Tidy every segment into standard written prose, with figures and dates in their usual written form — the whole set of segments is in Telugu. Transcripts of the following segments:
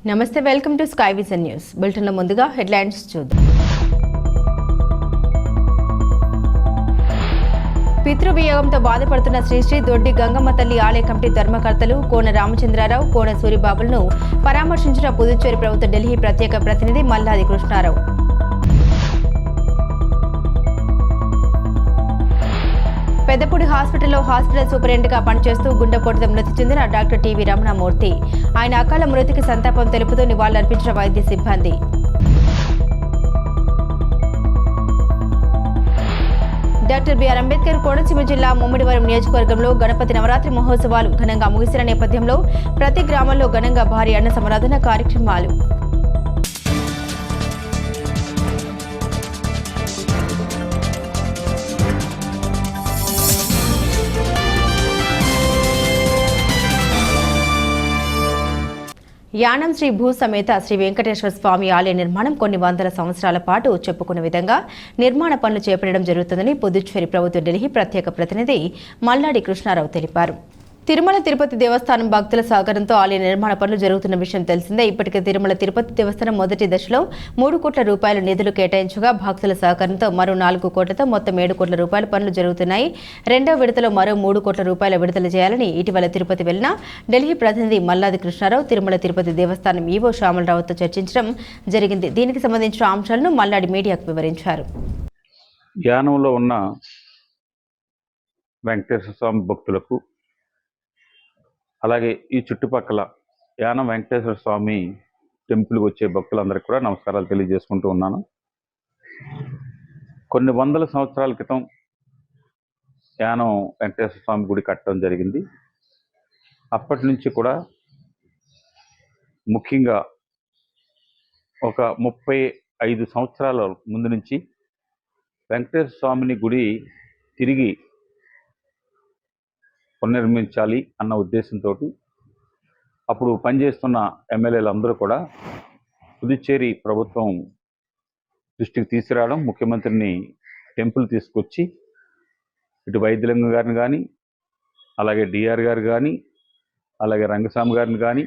నమస్తే, welcome to sky vision news. బులెటిన్లో ముందుగా హెడ్లైన్స్ చూద్దాం. పితృవియోగంతో బాధపడుతున్న శ్రీ దొడ్డి గంగమ్మ తల్లి ఆలయ కమిటీ ధర్మకర్తలు కోన రామచంద్రారావు, కోన సూరిబాబులను పరామర్శించిన పుదుచ్చేరి ప్రభుత్వ ఢిల్లీ ప్రత్యేక ప్రతినిధి మల్లాది కృష్ణారావు. పెద్దపూడి హాస్పిటల్ సూపరింటెండెంట్గా పనిచేస్తూ గుండెపోటుతో మృతి చెందిన డాక్టర్ టీవీ రమణమూర్తి. ఆయన అకాల మృతికి సంతాపం తెలుపుతూ నివాళులర్పించిన వైద్య సిబ్బంది. డాక్టర్ బిఆర్ అంబేద్కర్ కోనసీమ జిల్లా ముమ్మిడివరం నియోజకవర్గంలో గణపతి నవరాత్రి మహోత్సవాలు ఘనంగా ముగిసిన నేపథ్యంలో ప్రతి గ్రామంలో ఘనంగా భారీ అన్న సమరాధన కార్యక్రమాలు. యానం శ్రీ భూ సమేత శ్రీ వెంకటేశ్వర స్వామి ఆలయ నిర్మాణం కొన్ని వందల సంవత్సరాల పాటు చెప్పుకున్న విధంగా నిర్మాణ పనులు చేపట్టడం జరుగుతుందని పుదుచ్చేరి ప్రభుత్వ ఢిల్లీ ప్రత్యేక ప్రతినిధి మల్లాడి కృష్ణారావు తెలిపారు. తిరుమల తిరుపతి దేవస్థానం భక్తుల సహకారంతో ఆలయ నిర్మాణ పనులు జరుగుతున్న విషయం తెలిసిందే. ఇప్పటికే తిరుమల తిరుపతి దేవస్థానం మొదటి దశలో 3 కోట్ల రూపాయల నిధులు కేటాయించగా భక్తుల సహకారంతో మరో 4 కోట్లతో మొత్తం 7 కోట్ల రూపాయల పనులు జరుగుతున్నాయి. రెండవ విడతలో మరో 3 కోట్ల రూపాయల విడుదల చేయాలని ఇటీవల తిరుపతి వెళ్లిన ఢిల్లీ ప్రతినిధి మల్లాది కృష్ణారావు తిరుమల తిరుపతి దేవస్థానం ఈవో శ్యామలరావుతో చర్చించడం జరిగింది. దీనికి సంబంధించిన అంశాలను మల్లాడి మీడియాకు వివరించారు. యానంలో ఉన్న వెంకటేశ్వర స్వామి భక్తులకు అలాగే ఈ చుట్టుపక్కల యానం వెంకటేశ్వర స్వామి టెంపుల్కి వచ్చే భక్తులందరికీ కూడా నమస్కారాలు తెలియజేసుకుంటూ ఉన్నాను. కొన్ని వందల సంవత్సరాల క్రితం యానం వెంకటేశ్వర స్వామి గుడి కట్టడం జరిగింది. అప్పటి నుంచి కూడా ముఖ్యంగా ఒక 35 సంవత్సరాల ముందు నుంచి వెంకటేశ్వర స్వామిని గుడి తిరిగి పునర్నిర్మించాలి అన్న ఉద్దేశంతో అప్పుడు పనిచేస్తున్న ఎమ్మెల్యేలు అందరూ కూడా పుదుచ్చేరి ప్రభుత్వం దృష్టికి తీసుకురావడం, ముఖ్యమంత్రిని టెంపుల్ తీసుకొచ్చి ఇటు వైద్యలింగం గారిని కానీ అలాగే డిఆర్ గారు కానీ అలాగే రంగస్వామి గారిని కానీ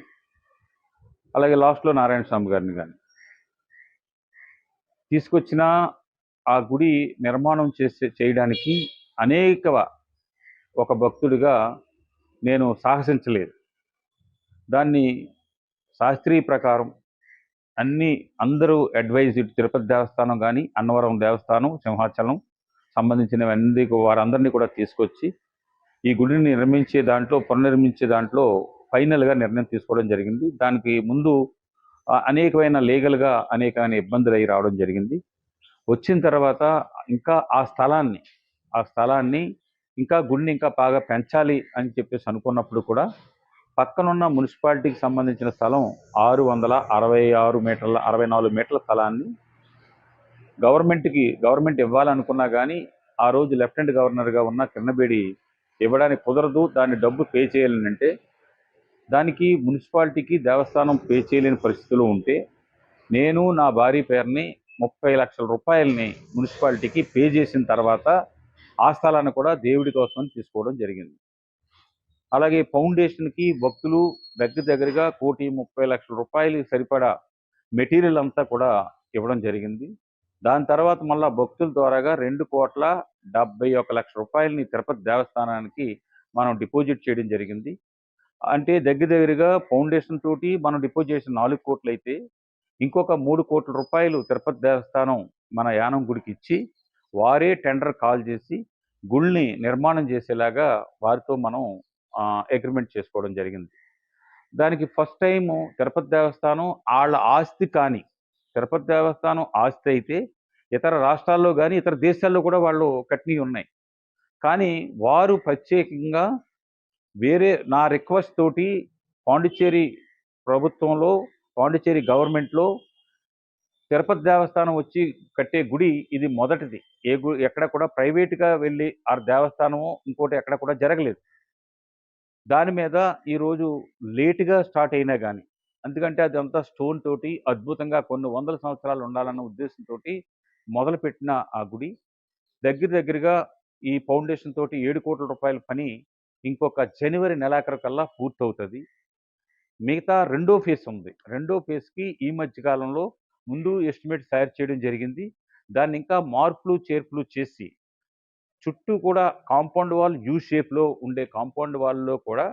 అలాగే లాస్ట్లో నారాయణ స్వామి గారిని కానీ తీసుకొచ్చిన ఆ గుడి నిర్మాణం చేయడానికి ఒక భక్తుడిగా నేను సాహసించలేదు. దాన్ని శాస్త్రీయ ప్రకారం అందరూ అడ్వైజ్, ఇటు తిరుపతి దేవస్థానం కానీ అన్నవరం దేవస్థానం, సింహాచలం సంబంధించినవన్నీ వారందరినీ కూడా తీసుకొచ్చి ఈ గుడిని పునర్నిర్మించే దాంట్లో ఫైనల్గా నిర్ణయం తీసుకోవడం జరిగింది. దానికి ముందు అనేకమైన లీగల్గా అనేకమైన ఇబ్బందులు అయి రావడం జరిగింది. వచ్చిన తర్వాత ఇంకా ఆ స్థలాన్ని ఇంకా గుడిని ఇంకా బాగా పెంచాలి అని చెప్పేసి అనుకున్నప్పుడు కూడా పక్కనున్న మున్సిపాలిటీకి సంబంధించిన స్థలం 666 మీటర్ల 64 మీటర్ల స్థలాన్ని గవర్నమెంట్ ఇవ్వాలనుకున్నా కానీ ఆ రోజు లెఫ్టినెంట్ గవర్నర్గా ఉన్న కిరణబేడి ఇవ్వడానికి కుదరదు, దాన్ని డబ్బు పే చేయాలని అంటే దానికి మున్సిపాలిటీకి దేవస్థానం పే చేయలేని పరిస్థితులు ఉంటే నేను నా భార్య పేరుని 30 లక్షల రూపాయలని మున్సిపాలిటీకి పే చేసిన తర్వాత ఆ స్థలాన్ని కూడా దేవుడి కోసం తీసుకోవడం జరిగింది. అలాగే ఫౌండేషన్కి భక్తులు దగ్గరగా 1,30,00,000 రూపాయలు సరిపడా మెటీరియల్ అంతా కూడా ఇవ్వడం జరిగింది. దాని తర్వాత మళ్ళా భక్తుల ద్వారాగా 2,71,00,000 రూపాయలని తిరుపతి దేవస్థానానికి మనం డిపాజిట్ చేయడం జరిగింది. అంటే దగ్గరగా ఫౌండేషన్ తోటి మనం డిపాజిట్ చేసిన 4 కోట్లు అయితే ఇంకొక 3 కోట్ల రూపాయలు తిరుపతి దేవస్థానం మన యానం గుడికి ఇచ్చి వారే టెండర్ కాల్ చేసి గుడిని నిర్మాణం చేసేలాగా వారితో మనం అగ్రిమెంట్ చేసుకోవడం జరిగింది. దానికి ఫస్ట్ టైం తిరుపతి దేవస్థానం వాళ్ళ ఆస్తి కానీ, తిరుపతి దేవస్థానం ఆస్తి అయితే ఇతర రాష్ట్రాల్లో కానీ ఇతర దేశాల్లో కూడా వాళ్ళు కట్టినవి ఉన్నాయి. కానీ వారు ప్రత్యేకంగా నా రిక్వెస్ట్ తోటి పాండిచ్చేరి ప్రభుత్వంలో, పాండిచ్చేరి గవర్నమెంట్లో తిరుపతి దేవస్థానం వచ్చి కట్టే గుడి ఇది మొదటిది. ఎక్కడ కూడా ప్రైవేట్గా వెళ్ళి ఆ దేవస్థానము ఇంకోటి ఎక్కడ కూడా జరగలేదు. దాని మీద ఈరోజు లేటుగా స్టార్ట్ అయినా కానీ, ఎందుకంటే అదంతా స్టోన్ తోటి అద్భుతంగా కొన్ని వందల సంవత్సరాలు ఉండాలన్న ఉద్దేశంతో మొదలుపెట్టిన ఆ గుడి దగ్గరగా ఈ ఫౌండేషన్ తోటి 7 కోట్ల రూపాయల పని ఇంకొక జనవరి నెలాఖరు కల్లా పూర్తవుతుంది. మిగతా రెండో ఫేజ్ ఉంది. రెండో ఫేజ్‌కి ఈ మధ్య కాలంలో ముందు ఎస్టిమేట్ తయారు చేయడం జరిగింది. దాన్ని ఇంకా మార్పులు, చేర్పులు చేసి చుట్టూ కూడా కాంపౌండ్ వాల్ యూ షేప్‌లో ఉండే కాంపౌండ్ వాల్‌లో కూడా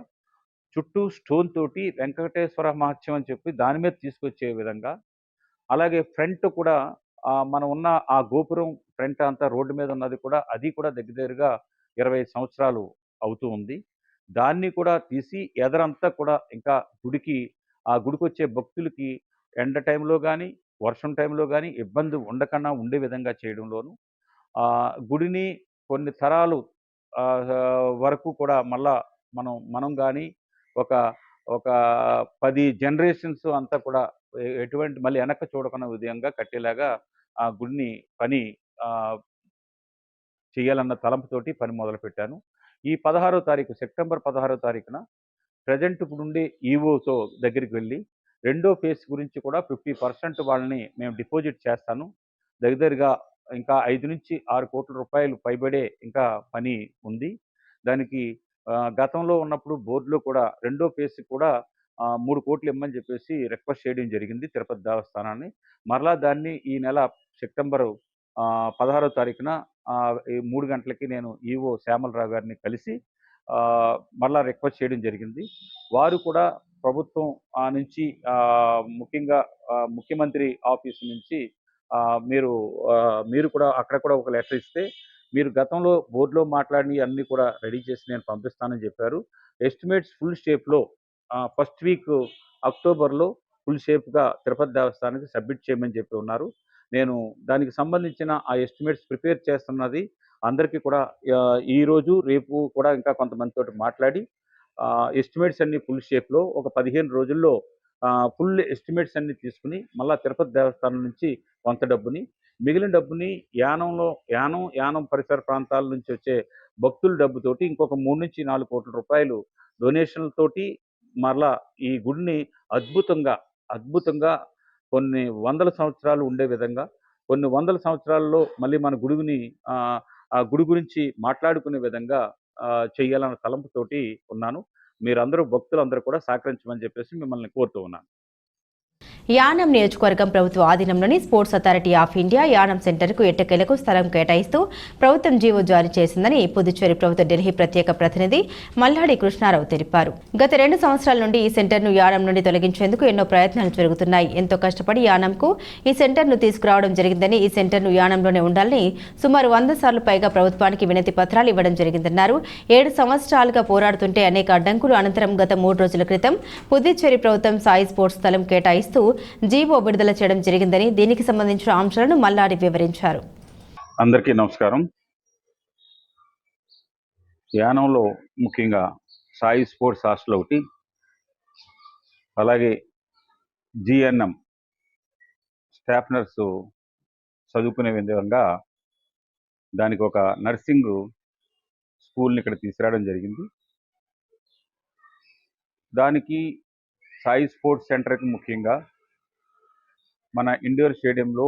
చుట్టూ స్టోన్ తోటి వెంకటేశ్వర మహత్యం అని చెప్పి దాని మీద తీసుకొచ్చే విధంగా, అలాగే ఫ్రంట్ కూడా మనం ఉన్న ఆ గోపురం ఫ్రంట్ అంతా రోడ్డు మీద ఉన్నది కూడా అది కూడా దగ్గర దగ్గరగా 20 సంవత్సరాలు అవుతూ ఉంది. దాన్ని కూడా తీసి ఎదరంతా కూడా ఇంకా గుడికి ఆ గుడికొచ్చే భక్తులకి ఎండ టైంలో గానీ, వర్షం టైంలో గానీ ఇబ్బంది ఉండకుండా ఉండే విధంగా చేయడంలోను, గుడిని కొన్ని తరాలు వరకు కూడా మళ్ళా మనం గానీ ఒక ఒక 10 జనరేషన్స్ అంతా కూడా ఎటువంటి మళ్ళీ వెనక్కి చూడకున్న విధంగా కట్టేలాగా ఆ గుడిని పని ఆహ్, చేయాలన్న తలంపుతోటి పని మొదలుపెట్టాను. ఈ 16వ తారీఖు సెప్టెంబర్ 16వ తారీఖున ప్రెజెంట్ ఇప్పుడుండే ఈవోతో దగ్గరికి వెళ్ళి, రెండో ఫేజ్ గురించి కూడా 50% వాళ్ళని మేము డిపాజిట్ చేస్తాను. దగ్గరగా ఇంకా 5-6 కోట్ల రూపాయలు పైబడే ఇంకా పని ఉంది. దానికి గతంలో ఉన్నప్పుడు బోర్డులో కూడా రెండో ఫేజ్‌కి కూడా 3 కోట్లు ఇమ్మని చెప్పేసి రిక్వెస్ట్ చేయడం జరిగింది తిరుపతి దేవస్థానాన్ని. మరలా దాన్ని ఈ నెల సెప్టెంబరు 16వ తారీఖున ఈ 3 గంటలకి నేను ఈవో శ్యామలరావు గారిని కలిసి మరలా రిక్వెస్ట్ చేయడం జరిగింది. వారు కూడా ప్రభుత్వం నుంచి ముఖ్యంగా ముఖ్యమంత్రి ఆఫీస్ నుంచి మీరు కూడా అక్కడ కూడా ఒక లెటర్ ఇస్తే, మీరు గతంలో బోర్డ్‌లో మాట్లాడినయి అన్నీ కూడా రెడీ చేసి నేను పంపిస్తానని చెప్పారు. ఎస్టిమేట్స్ ఫుల్ షేప్‌లో ఫస్ట్ వీక్ అక్టోబర్‌లో ఫుల్ షేప్‌గా తిరుపతి దేవస్థానానికి సబ్మిట్ చేయమని చెప్పి ఉన్నారు. నేను దానికి సంబంధించిన ఆ ఎస్టిమేట్స్ ప్రిపేర్ చేస్తున్నది అందరికీ కూడా ఈరోజు, రేపు కూడా ఇంకా కొంతమందితోటి మాట్లాడి ఎస్టిమేట్స్ అన్నీ ఫుల్ షేప్‌లో ఒక 15 రోజుల్లో ఫుల్ ఎస్టిమేట్స్ అన్నీ తీసుకొని, మళ్ళా తిరుపతి దేవస్థానం నుంచి కొంత డబ్బుని, మిగిలిన డబ్బుని యానం పరిసర ప్రాంతాల నుంచి వచ్చే భక్తుల డబ్బుతోటి ఇంకొక 3-4 కోట్ల రూపాయలు డొనేషన్‌లతోటి మరలా ఈ గుడిని అద్భుతంగా కొన్ని వందల సంవత్సరాలు ఉండే విధంగా, కొన్ని వందల సంవత్సరాల్లో మళ్ళీ మన గుడిని ఆ గుడి గురించి మాట్లాడుకునే విధంగా చేయాలన్న తలంపుతోటి ఉన్నాను. మీరందరూ భక్తులందరూ కూడా సహకరించమని చెప్పేసి మిమ్మల్ని కోరుతూ ఉన్నాను. యానం నియోజకవర్గం ప్రభుత్వ ఆధీనంలోని sports authority of India Yanam సెంటర్కు ఎట్టకేలకు స్థలం కేటాయిస్తూ ప్రభుత్వం జీవో జారీ చేసిందని పుదుచ్చేరి ప్రభుత్వ ఢిల్లీ ప్రత్యేక ప్రతినిధి మల్లాడి కృష్ణారావు తెలిపారు. గత 2 సంవత్సరాల నుండి ఈ సెంటర్ను యానం నుండి తొలగించేందుకు ఎన్నో ప్రయత్నాలు జరుగుతున్నాయి. ఎంతో కష్టపడి యానంకు ఈ సెంటర్ను తీసుకురావడం జరిగిందని, ఈ సెంటర్ను యానంలోనే ఉండాలని సుమారు 100 సార్లు పైగా ప్రభుత్వానికి వినతి పత్రాలు ఇవ్వడం జరిగిందన్నారు. 7 సంవత్సరాలుగా పోరాడుతుంటే అనేక అడ్డంకులు అనంతరం గత 3 రోజుల క్రితం పుదుచ్చేరి ప్రభుత్వం సాయి స్పోర్ట్స్ స్థలం కేటాయిస్తూ జీవో విడుదల చేయడం జరిగిందని, దీనికి సంబంధించిన అంశాలను మల్లాడి వివరించారు. అందరికీ నమస్కారం. యానంలో ముఖ్యంగా సాయి స్పోర్ట్స్ హాస్టల్ ఒకటి, అలాగే జిఎన్ఎం స్టాఫ్ నర్సు చదువుకునే విధంగా దానికి ఒక నర్సింగ్ స్కూల్ని ఇక్కడ తీసుకురావడం జరిగింది. దానికి సాయి స్పోర్ట్స్ సెంటర్కి ముఖ్యంగా మన ఇండోర్ స్టేడియంలో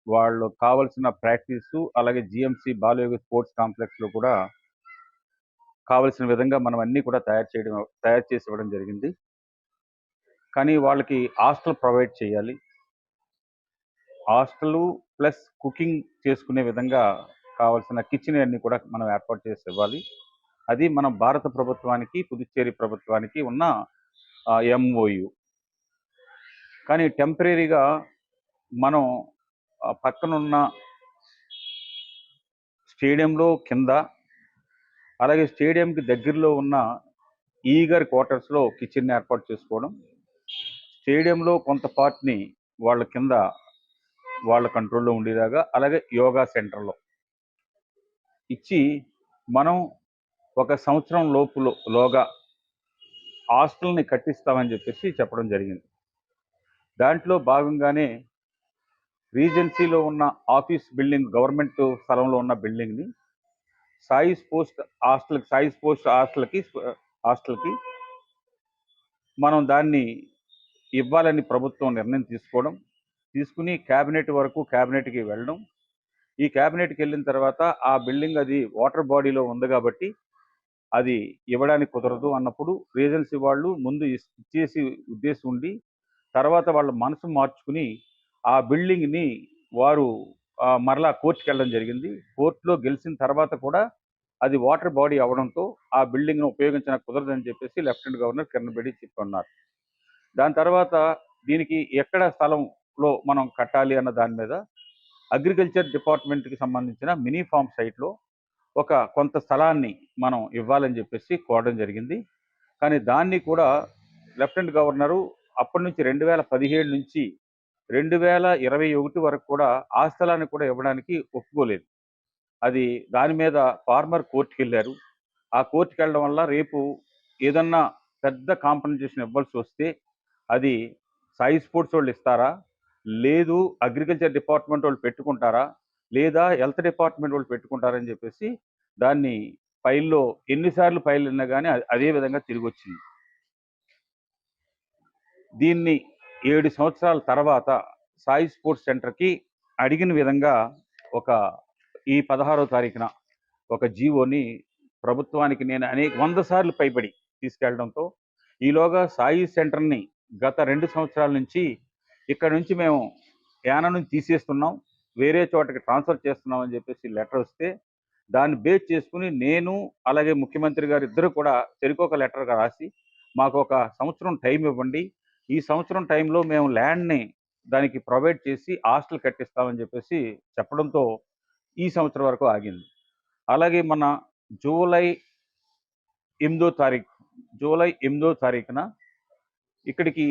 వాళ్ళు కావాల్సిన ప్రాక్టీసు, అలాగే జిఎంసి బాలయోగి స్పోర్ట్స్ కాంప్లెక్స్లో కూడా కావలసిన విధంగా మనం అన్నీ కూడా తయారు చేసి ఇవ్వడం జరిగింది. కానీ వాళ్ళకి హాస్టల్ ప్రొవైడ్ చేయాలి. హాస్టలు ప్లస్ కుకింగ్ చేసుకునే విధంగా కావాల్సిన కిచెన్ అన్నీ కూడా మనం ఏర్పాటు చేసి ఇవ్వాలి. అది మన భారత ప్రభుత్వానికి, పుదుచ్చేరి ప్రభుత్వానికి ఉన్న ఎంఓయు. కానీ టెంపరరీగా మనం పక్కనున్న స్టేడియంలో కింద, అలాగే స్టేడియంకి దగ్గరలో ఉన్న ఈగర్ క్వార్టర్స్లో కిచెన్ ఏర్పాటు చేసుకోవడం, స్టేడియంలో కొంత పార్ట్ని వాళ్ళ కింద వాళ్ళ కంట్రోల్లో ఉండేలాగా, అలాగే యోగా సెంటర్లో ఇచ్చి మనం 1 సంవత్సరం లోగా హాస్టల్ని కట్టిస్తామని చెప్పేసి చెప్పడం జరిగింది. దాంట్లో భాగంగానే రీజెన్సీలో ఉన్న ఆఫీస్ బిల్డింగ్, గవర్నమెంట్ స్థలంలో ఉన్న బిల్డింగ్ని సాయి స్పోర్ట్స్ హాస్టల్కి మనం దాన్ని ఇవ్వాలని ప్రభుత్వం నిర్ణయం తీసుకుని క్యాబినెట్కి వెళ్ళడం. ఈ క్యాబినెట్కి వెళ్ళిన తర్వాత ఆ బిల్డింగ్ అది వాటర్ బాడీలో ఉంది కాబట్టి అది ఇవ్వడానికి కుదరదు అన్నప్పుడు రీజెన్సీ వాళ్ళు ముందు ఇచ్చేసి ఉద్దేశం ఉండి తర్వాత వాళ్ళ మనసు మార్చుకుని ఆ బిల్డింగ్ని వారు మరలా కోర్టుకి వెళ్ళడం జరిగింది. కోర్టులో గెలిచిన తర్వాత కూడా అది వాటర్ బాడీ అవడంతో ఆ బిల్డింగ్ను ఉపయోగించడానికి కుదరదని చెప్పేసి లెఫ్టినెంట్ గవర్నర్ కిరణ్ బేడి చెప్పున్నారు. దాని తర్వాత దీనికి ఎక్కడ స్థలంలో మనం కట్టాలి అన్న దాని మీద అగ్రికల్చర్ డిపార్ట్మెంట్కి సంబంధించిన మినీ ఫార్మ్ సైట్లో కొంత స్థలాన్ని మనం ఇవ్వాలని చెప్పేసి కోరడం జరిగింది. కానీ దాన్ని కూడా లెఫ్టినెంట్ గవర్నరు అప్పటి నుంచి 2017 నుంచి 2021 వరకు కూడా ఆ స్థలాన్ని కూడా ఇవ్వడానికి ఒప్పుకోలేదు. అది దాని మీద ఫార్మర్ కోర్టుకి వెళ్ళారు. ఆ కోర్టుకి వెళ్ళడం వల్ల రేపు ఏదన్నా పెద్ద కాంపన్సేషన్ ఇవ్వాల్సి వస్తే అది సాయి స్పోర్ట్స్ వాళ్ళు ఇస్తారా, లేదు అగ్రికల్చర్ డిపార్ట్మెంట్ వాళ్ళు పెట్టుకుంటారా, లేదా హెల్త్ డిపార్ట్మెంట్ వాళ్ళు పెట్టుకుంటారని చెప్పేసి దాన్ని ఫైల్లో ఎన్నిసార్లు ఫైల్ ఉన్నా కానీ అదే విధంగా తిరిగి వచ్చింది. దీన్ని 7 సంవత్సరాల తర్వాత సాయి స్పోర్ట్స్ సెంటర్కి అడిగిన విధంగా ఈ 16వ తారీఖున ఒక జీవోని ప్రభుత్వానికి నేను 100 సార్లు పైబడి తీసుకెళ్లడంతో ఈలోగా సాయి సెంటర్ని గత 2 సంవత్సరాల నుంచి ఇక్కడ నుంచి మేము యానం నుంచి తీసేస్తున్నాం, వేరే చోటకి ట్రాన్స్ఫర్ చేస్తున్నాం అని చెప్పేసి లెటర్ వస్తే దాన్ని బేస్ చేసుకుని నేను అలాగే ముఖ్యమంత్రి గారు ఇద్దరు కూడా చెరికొక లెటర్గా రాసి మాకు 1 సంవత్సరం టైం ఇవ్వండి, ఈ సంవత్సరం టైంలో మేము ల్యాండ్ని దానికి ప్రొవైడ్ చేసి హాస్టల్ కట్టిస్తామని చెప్పేసి చెప్పడంతో ఈ సంవత్సరం వరకు ఆగింది. అలాగే మన జూలై 8వ తారీఖున ఇక్కడికి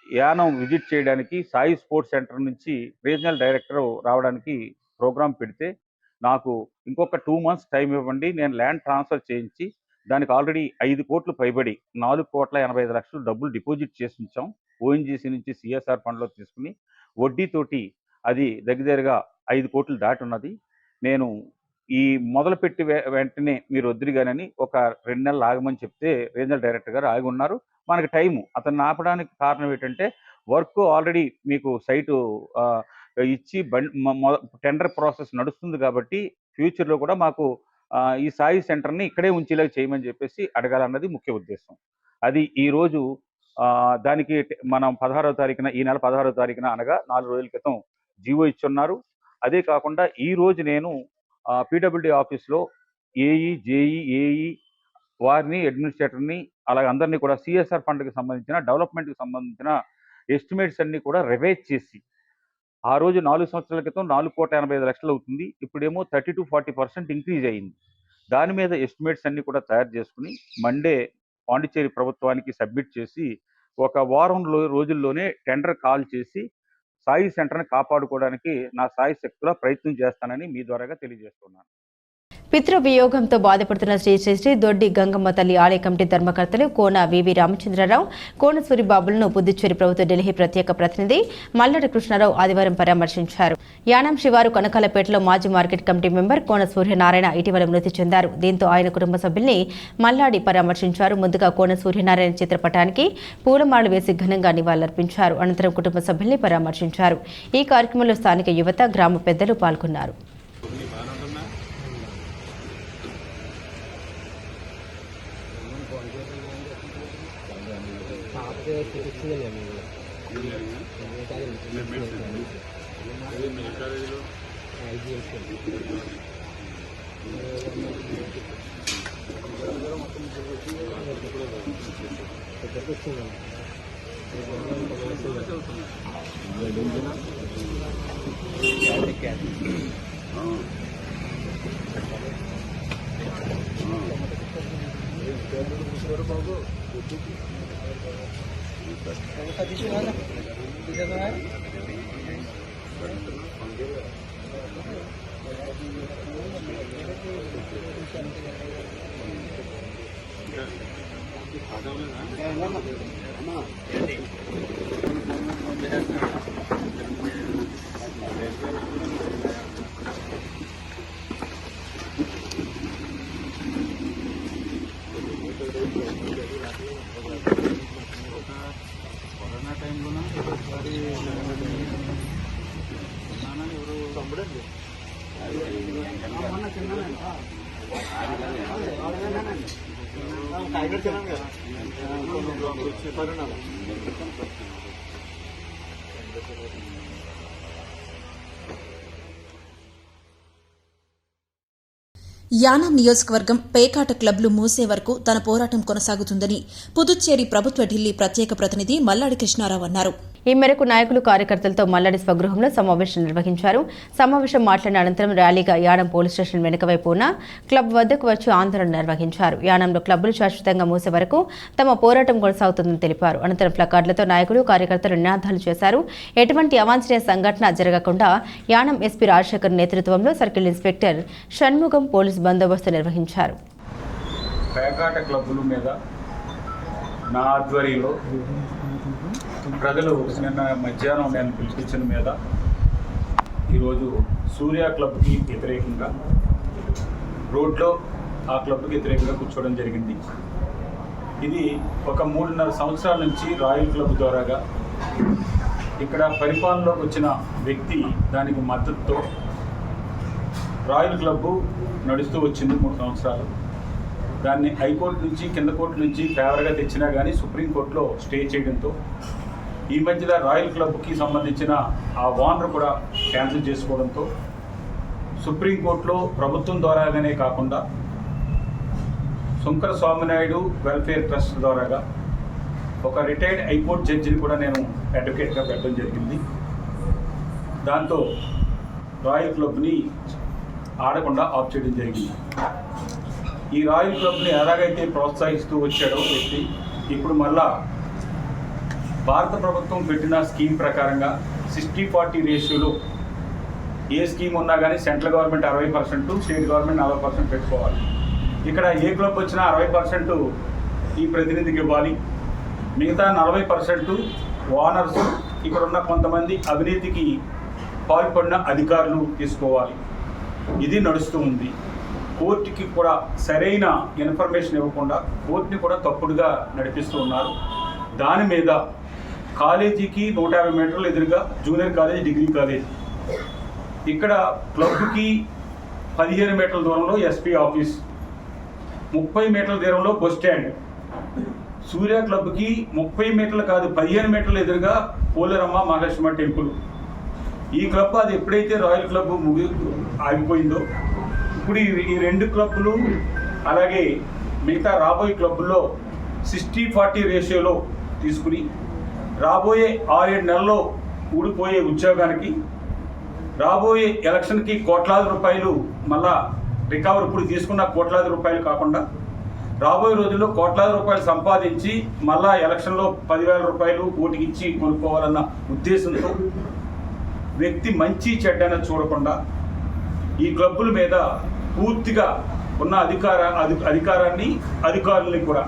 యానం విజిట్ చేయడానికి సాయి స్పోర్ట్స్ సెంటర్ నుంచి రీజనల్ డైరెక్టర్ రావడానికి ప్రోగ్రాం పెడితే నాకు ఇంకొక 2 మంత్స్ టైం ఇవ్వండి, నేను ల్యాండ్ ట్రాన్స్ఫర్ చేయించి దానికి ఆల్రెడీ 5 కోట్లు పైబడి 4,85,00,000 డబ్బులు డిపాజిట్ చేసి ఉంచాం. ఓఎన్జీసీ నుంచి సిఎస్ఆర్ ఫండ్లో తీసుకుని వడ్డీతోటి అది దగ్గరగా 5 కోట్లు దాటి ఉన్నది. నేను ఈ మొదలుపెట్టి వెంటనే మీరు వద్దురుగానని ఒక 2 నెలలు ఆగమని చెప్తే రీజనల్ డైరెక్టర్ గారు ఆగి ఉన్నారు. మనకి టైము అతన్ని ఆపడానికి కారణం ఏంటంటే వర్క్ ఆల్రెడీ మీకు సైటు ఇచ్చి టెండర్ ప్రాసెస్ నడుస్తుంది కాబట్టి ఫ్యూచర్లో కూడా మాకు ఈ సాయి సెంటర్ని ఇక్కడే ఉంచేలాగా చేయమని చెప్పేసి అడగాలన్నది ముఖ్య ఉద్దేశం. అది ఈరోజు దానికి మనం 16వ తారీఖున ఈ నెల 16వ తారీఖున అనగా 4 రోజుల క్రితం జీవో ఇచ్చున్నారు. అదే కాకుండా ఈ రోజు నేను పీడబ్ల్యూడీ ఆఫీస్లో ఏఈ, జేఈ, ఏఈ వారిని అడ్మినిస్ట్రేటర్ని అలాగే అందరినీ కూడా సిఎస్ఆర్ ఫండ్కి సంబంధించిన డెవలప్మెంట్కి సంబంధించిన ఎస్టిమేట్స్ అన్ని కూడా రివైజ్ చేసి ఆ రోజు 4 సంవత్సరాల క్రితం 4,85,00,000 అవుతుంది, ఇప్పుడేమో 30-40% ఇంక్రీజ్ అయింది. దాని మీద ఎస్టిమేట్స్ అన్ని కూడా తయారు చేసుకుని మండే పాండిచ్చేరి ప్రభుత్వానికి సబ్మిట్ చేసి 1 వారం రోజుల్లోనే టెండర్ కాల్ చేసి సాయి సెంటర్ని కాపాడుకోవడానికి నా సాయి శక్తిలో ప్రయత్నం చేస్తానని మీ ద్వారాగా తెలియజేస్తున్నాను. పితృవియోగంతో బాధపడుతున్న శ్రీ శ్రీ శ్రీ దొడ్డి గంగమ్మ తల్లి ఆలయ కమిటీ ధర్మకర్తలు కోన వివి రామచంద్రరావు, కోన సూరిబాబులను పుదుచ్చేరి ప్రభుత్వ ఢిల్లీ ప్రత్యేక ప్రతినిధి మల్లడి కృష్ణారావు ఆదివారం పరామర్శించారు. యానం శివారు కనకాలపేటలో మాజీ మార్కెట్ కమిటీ మెంబర్ కోన సూర్యనారాయణ ఇటీవల మృతి చెందారు. దీంతో ఆయన కుటుంబ సభ్యుల్ని మల్లాడి పరామర్శించారు. ముందుగా కోన సూర్యనారాయణ చిత్రపటానికి పూలమాలలు వేసి ఘనంగా నివాళులర్పించారు. అనంతరం కుటుంబ సభ్యుల్ని పరామర్శించారు. ఈ కార్యక్రమంలో స్థానిక యువత, గ్రామ పెద్దలు పాల్గొన్నారు. కరోనా టైంలోన ఒకసారి ఎవరు తమ్ముడండి చిన్న యానాం నియోజకవర్గం పేకాట క్లబ్లు మూసే వరకు తన పోరాటం కొనసాగుతుందని పుదుచ్చేరి ప్రభుత్వ ఢిల్లీ ప్రత్యేక ప్రతినిధి మల్లాడి కృష్ణారావు అన్నారు. ఈ మేరకు నాయకులు కార్యకర్తలతో మల్లాడి స్వగృహంలో సమావేశం నిర్వహించారు. సమావేశం మాట్లాడిన అనంతరం ర్యాలీగా యానం పోలీస్ స్టేషన్ వెనుక వైపు ఉన్న క్లబ్ వద్దకు వచ్చి ఆందోళన నిర్వహించారు. యానంలో క్లబ్లు శాశ్వతంగా మూసే వరకు తమ పోరాటం కొనసాగుతుందని తెలిపారు. అనంతరం ప్లకార్డులతో నాయకులు కార్యకర్తలు నినాదాలు చేశారు. ఎటువంటి అవాంఛనీయ సంఘటన జరగకుండా యానం ఎస్పీ రాజశేఖర్ నేతృత్వంలో సర్కిల్ ఇన్స్పెక్టర్ షణ్ముగం పోలీసు బందోబస్తు నిర్వహించారు. పేకాట క్లబ్బుల మీద నా ఆధ్వర్యంలో ప్రజలు నిన్న మధ్యాహ్నం నేను పిలిపించిన మీద ఈరోజు సూర్య క్లబ్కి వ్యతిరేకంగా రోడ్లో ఆ క్లబ్కి వ్యతిరేకంగా కూర్చోవడం జరిగింది. ఇది ఒక 3.5 సంవత్సరాల నుంచి రాయల్ క్లబ్ ద్వారాగా ఇక్కడ పరిపాలనలోకి వచ్చిన వ్యక్తి దానికి మద్దతుతో రాయల్ క్లబ్బు నడుస్తూ వచ్చింది 3 సంవత్సరాలు. దాన్ని హైకోర్టు నుంచి కింద కోర్టు నుంచి ఫేవర్గా తెచ్చినా కానీ సుప్రీంకోర్టులో స్టే చేయడంతో ఈ మధ్యలో రాయల్ క్లబ్కి సంబంధించిన ఆ ఓనర్ కూడా క్యాన్సిల్ చేసుకోవడంతో సుప్రీంకోర్టులో ప్రభుత్వం ద్వారాగానే కాకుండా శంకర స్వామినాయుడు వెల్ఫేర్ ట్రస్ట్ ద్వారాగా ఒక రిటైర్డ్ హైకోర్టు జడ్జిని కూడా నేను అడ్వకేట్గా పెట్టడం జరిగింది. దాంతో రాయల్ క్లబ్ని ఆడకుండా ఆఫ్ చేయడం జరిగింది. ఈ రాయల్ క్లబ్ని ఎలాగైతే ప్రోత్సహిస్తూ వచ్చాడో వ్యక్తి ఇప్పుడు మళ్ళా భారత ప్రభుత్వం పెట్టిన స్కీమ్ ప్రకారంగా 60-40 రేషియోలో ఏ స్కీమ్ ఉన్నా కానీ సెంట్రల్ గవర్నమెంట్ 60%, స్టేట్ గవర్నమెంట్ 40% పెట్టుకోవాలి. ఇక్కడ ఏ క్లబ్ వచ్చినా 60% ఈ ప్రతినిధికి ఇవ్వాలి. మిగతా 40% ఓనర్స్ ఇక్కడ ఉన్న కొంతమంది అవినీతికి పాల్పడిన అధికారులు తీసుకోవాలి. ఇది నడుస్తూ ఉంది. కోర్టుకి కూడా సరైన ఇన్ఫర్మేషన్ ఇవ్వకుండా కోర్టుని కూడా తప్పుడుగా నడిపిస్తూ ఉన్నారు. దాని మీద కాలేజీకి 150 మీటర్లు ఎదురుగా జూనియర్ కాలేజ్, డిగ్రీ కాలేజ్, ఇక్కడ క్లబ్కి 15 మీటర్ల దూరంలో ఎస్పీ ఆఫీస్, 30 మీటర్ల దూరంలో బస్ స్టాండ్, సూర్య క్లబ్కి 30 మీటర్లు కాదు 15 మీటర్ల ఎదురుగా పోలేరమ్మ మహాలక్ష్మ టెంపుల్. ఈ క్లబ్ అది ఎప్పుడైతే రాయల్ క్లబ్ ఆగిపోయిందో ఇప్పుడు ఈ 2 క్లబ్లు అలాగే మిగతా రాబోయే క్లబ్బుల్లో 60-40 రేషియోలో తీసుకుని రాబోయే 6-7 నెలల్లో ఊడిపోయే ఉద్యోగానికి రాబోయే ఎలక్షన్కి కోట్లాది రూపాయలు మళ్ళా రికవర్, ఇప్పుడు తీసుకున్న కోట్లాది రూపాయలు కాకుండా రాబోయే రోజుల్లో కోట్లాది రూపాయలు సంపాదించి మళ్ళా ఎలక్షన్లో 10,000 రూపాయలు ఓటుకి ఇచ్చి కొనుక్కోవాలన్న ఉద్దేశంతో వ్యక్తి మంచి చెడ్డన చూడకుండా ఈ క్లబ్బుల మీద పూర్తిగా ఉన్న అధికారాన్ని అధికారుల్ని కూడా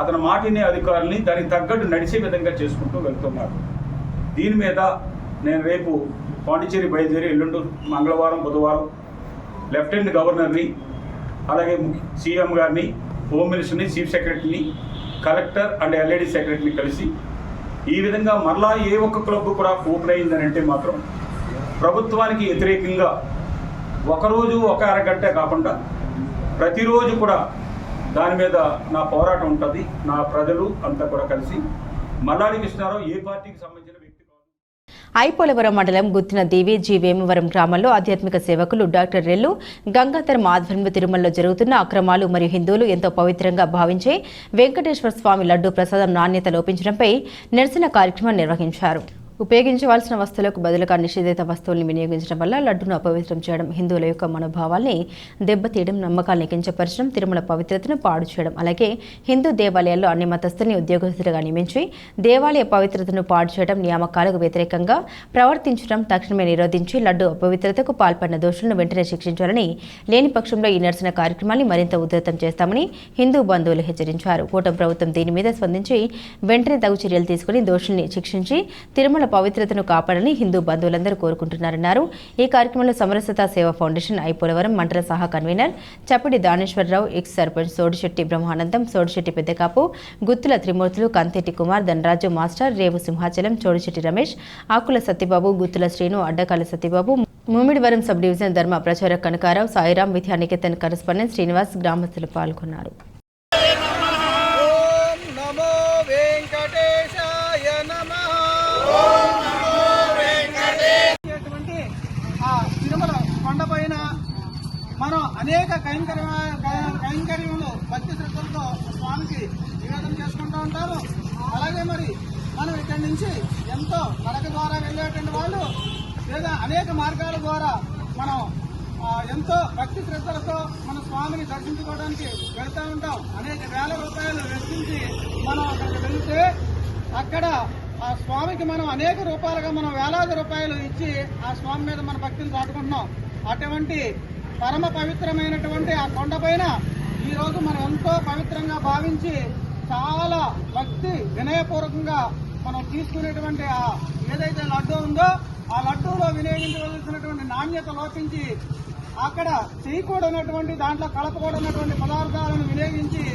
అతని మాటినే అధికారుల్ని దానికి తగ్గట్టు నడిచే విధంగా చేసుకుంటూ వెళ్తున్నారు. దీని మీద నేను రేపు పాండిచ్చేరి బయలుదేరి ఎల్లుండి మంగళవారం, బుధవారం లెఫ్టినెంట్ గవర్నర్ని, అలాగే సీఎం గారిని, హోమ్ మినిస్టర్ని, చీఫ్ సెక్రటరీని, కలెక్టర్ అండ్ ఎల్ఐడి సెక్రటరీని కలిసి ఈ విధంగా మరలా ఏ ఒక్క క్లబ్ కూడా ఓపెన్ అయిందని అంటే మాత్రం ప్రభుత్వానికి వ్యతిరేకంగా ఒకరోజు ఒక అరగంట కాకుండా ప్రతిరోజు కూడా దాని మీద నా పోరాటం ఉంటుంది. నా ప్రజలు అంతా కూడా కలిసి. మల్లాడి కృష్ణారావు ఏ పార్టీకి సంబంధించిన వ్యక్తి కాదు. ఐపోలవరం మండలం గుత్తిన దేవి జీ వేమవరం గ్రామంలో ఆధ్యాత్మిక సేవకులు డాక్టర్ రెల్లు గంగాధరం ఆధ్వర్యంలో తిరుమలలో జరుగుతున్న అక్రమాలు మరియు హిందువులు ఎంతో పవిత్రంగా భావించే వెంకటేశ్వర స్వామి లడ్డూ ప్రసాదం నాణ్యత లోపించడంపై నిరసన కార్యక్రమం నిర్వహించారు. ఉపయోగించవలసిన వస్తువులకు బదులుగా నిషేధిత వస్తువులను వినియోగించడం వల్ల లడ్డును అపవిత్రం చేయడం, హిందువుల యొక్క మనోభావాల్ని దెబ్బతీయడం, నమ్మకాలను కించపరచడం, తిరుమల పవిత్రతను పాడు చేయడం, అలాగే హిందూ దేవాలయాల్లో అన్ని మతస్థుల్ని ఉద్యోగస్తులుగా నియమించి దేవాలయ పవిత్రతను పాడు చేయడం, నియామకాలకు వ్యతిరేకంగా ప్రవర్తించడం తక్షణమే నిరోధించి లడ్డు అపవిత్రతకు పాల్పడిన దోషులను వెంటనే శిక్షించాలని, లేని పక్షంలో ఈ నిరసన కార్యక్రమాన్ని మరింత ఉధృతం చేస్తామని హిందూ బంధువులు హెచ్చరించారు. కూటమి ప్రభుత్వం దీని మీద స్పందించి వెంటనే తగు చర్యలు తీసుకుని దోషుల్ని శిక్షించి తిరుమల పవిత్రతను కాపాడని హిందూ బంధువులందరూ కోరుకుంటున్నారన్నారు. ఈ కార్యక్రమంలో సమరసత సేవా ఫౌండేషన్ ఐపోలవరం మండల సహా కన్వీనర్ చప్పిడి దానేశ్వరరావు, ఎక్స్ సర్పంచ్ సోడిశెట్టి బ్రహ్మానందం, సోడిశెట్టి పెద్దకాపు, గుత్తుల త్రిమూర్తులు, కంతెట్టి కుమార్, ధనరాజు మాస్టర్, రేవు సింహాచలం, చోడిశెట్టి రమేష్, ఆకుల సత్యబాబు, గుత్తుల శ్రీను, అడ్డకాల సత్యబాబు, ముమ్మిడివరం సబ్ డివిజన్ ధర్మ ప్రచారక్ కనకారావు, సాయిరాం, విద్యానికేతన్ కరెస్పాండెంట్ శ్రీనివాస్ గ్రామస్తులు పాల్గొన్నారు. కొండపైన మనం అనేక కైంకర్యములు భక్తి శ్రద్ధలతో స్వామికి నివేదన చేసుకుంటూ ఉంటారు. అలాగే మరి మనం ఇక్కడి నుంచి ఎంతో నడక ద్వారా వెళ్ళేటువంటి వాళ్ళు లేదా అనేక మార్గాల ద్వారా మనం ఎంతో భక్తి శ్రద్ధలతో మన స్వామిని దర్శించుకోవడానికి వెళ్తూ ఉంటాం. అనేక వేల రూపాయలు వెచ్చించి మనం అక్కడికి వెళితే అక్కడ ఆ స్వామికి మనం అనేక రూపాయలుగా మనం వేలాది రూపాయలు ఇచ్చి ఆ స్వామి మీద మన భక్తిని చాటుకుంటున్నాం. అటువంటి పరమ పవిత్రమైనటువంటి ఆ కొండపైన ఈరోజు మనం ఎంతో పవిత్రంగా భావించి చాలా భక్తి వినయపూర్వకంగా మనం తీసుకునేటువంటి ఆ ఏదైతే లడ్డూ ఉందో ఆ లడ్డూలో వినియోగించవలసినటువంటి నాణ్యత లోపించి అక్కడ చేయకూడనటువంటి దాంట్లో కలపకూడనటువంటి పదార్థాలను వినియోగించి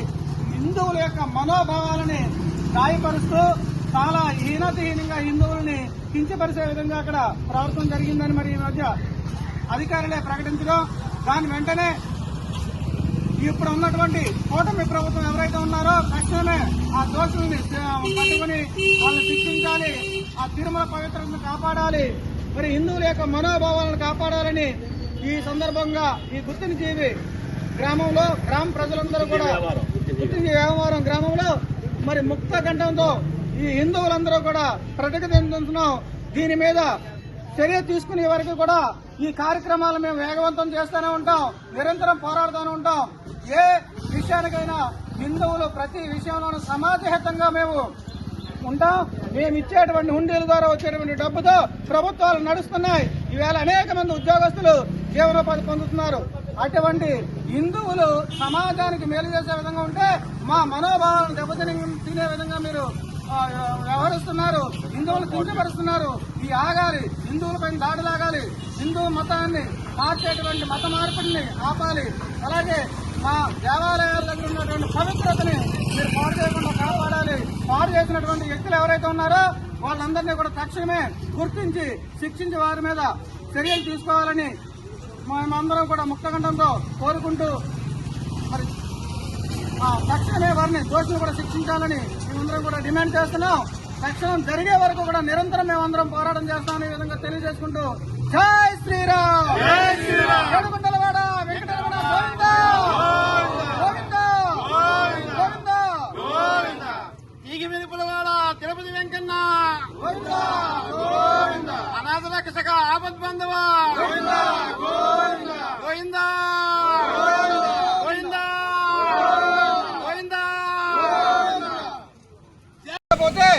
హిందువుల యొక్క మనోభావాలని గాయపరుస్తూ చాలా హీనతహీనంగా హిందువుల్ని కించపరిచే విధంగా అక్కడ ప్రవర్తన జరిగిందని మరి ఈ మధ్య అధికారులే ప్రకటించడం, దాని వెంటనే ఇప్పుడు ఉన్నటువంటి కూటమి ప్రభుత్వం ఎవరైతే ఉన్నారో తక్షణమే ఆ దోషుల్ని పట్టుకుని వాళ్ళని శిక్షించాలి, ఆ తిరుమల పవిత్రతను కాపాడాలి, మరి హిందువుల యొక్క మనోభావాలను కాపాడాలని ఈ సందర్భంగా ఈ గుత్తినిజీవి గ్రామంలో గ్రామ ప్రజలందరూ కూడా గుత్తినిజీవి వ్యవహారం గ్రామంలో మరి ముక్త కంఠంతో ఈ హిందువులందరూ కూడా ప్రతిఘటిస్తున్నాం. దీని మీద చర్య తీసుకునే వరకు కూడా ఈ కార్యక్రమాలు మేము వేగవంతం చేస్తూనే ఉంటాం, నిరంతరం పోరాడుతూనే ఉంటాం. ఏ విషయానికైనా హిందువులు ప్రతి విషయంలోనూ సమాజహితంగా మేము ఉంటాం. మేము ఇచ్చేటువంటి హుండీల ద్వారా వచ్చేటువంటి డబ్బుతో ప్రభుత్వాలు నడుస్తున్నాయి. ఈవేళ అనేక మంది ఉద్యోగస్తులు జీవనోపాధి పొందుతున్నారు. అటువంటి హిందువులు సమాజానికి మేలు చేసే విధంగా ఉంటే మా మనోభావాలను దెబ్బతినే విధంగా మీరు వ్యవహరిస్తున్నారు, హిందువులు కించపరుస్తున్నారు. ఈ ఆగాలి, హిందువులపై దాడులు ఆగాలి, హిందూ మతాన్ని మార్చేటువంటి మత మార్పిడిని ఆపాలి. అలాగే మా దేవాలయాల దగ్గర ఉన్నటువంటి పవిత్రతని మీరు పాడు చేయకుండా కాపాడాలి. పాడు చేసినటువంటి వ్యక్తులు ఎవరైతే ఉన్నారో వాళ్ళందరినీ కూడా తక్షణమే గుర్తించి శిక్షించి వారి మీద చర్యలు తీసుకోవాలని మేమందరం కూడా ముక్తకంఠంతో కోరుకుంటూ మరి తక్షణమే వారిని దోషులు కూడా శిక్షించాలని మేమందరం కూడా డిమాండ్ చేస్తున్నాం. తక్షణం జరిగే వరకు కూడా నిరంతరం మేమందరం పోరాటం చేస్తామని ఈ విధంగా తెలియజేసుకుంటూ జై శ్రీరామ్, ఏడుగుంటలవాడ వెంకటరమణ గోవింద గోవింద గోవింద, ఈగి వెలుపులవాడ తిరుపతి వెంకన్న గోవింద గోవింద, అనాథ రక్షక ఆపద్ బంధవ గోవింద గోవింద గోవింద గోవింద గోవింద. పోతే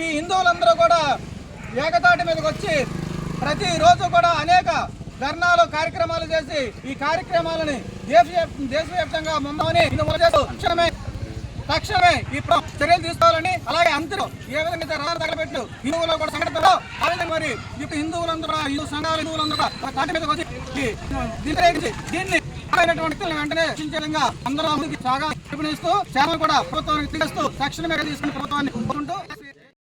ఈ హిందువులందరూ కూడా ఏకతాటి మీదకి వచ్చి ప్రతిరోజు కూడా అనేక ధర్నాలు కార్యక్రమాలు చేసి ఈ కార్యక్రమాలని దేశవ్యాప్తంగా ముందని తక్షణమే ఈ చర్యలు తీసుకోవాలని, అలాగే అందరూ ఏ విధంగా రథాలు తగలబెట్టు హిందువులు కూడా సంఘటనలో ఆ విధంగా మరి ఇప్పుడు హిందువులందరూ హిందూ సంఘాలు హిందువులందరూ తాటి మీదకి వచ్చి దీన్ని వెంటనే రక్షించే విధంగా అందరూ సాగా పిలుపునిస్తూ సేవలు కూడా ప్రభుత్వానికి తీస్తూ తక్షణమే తీసుకుని ప్రభుత్వాన్ని కోరుకుంటూ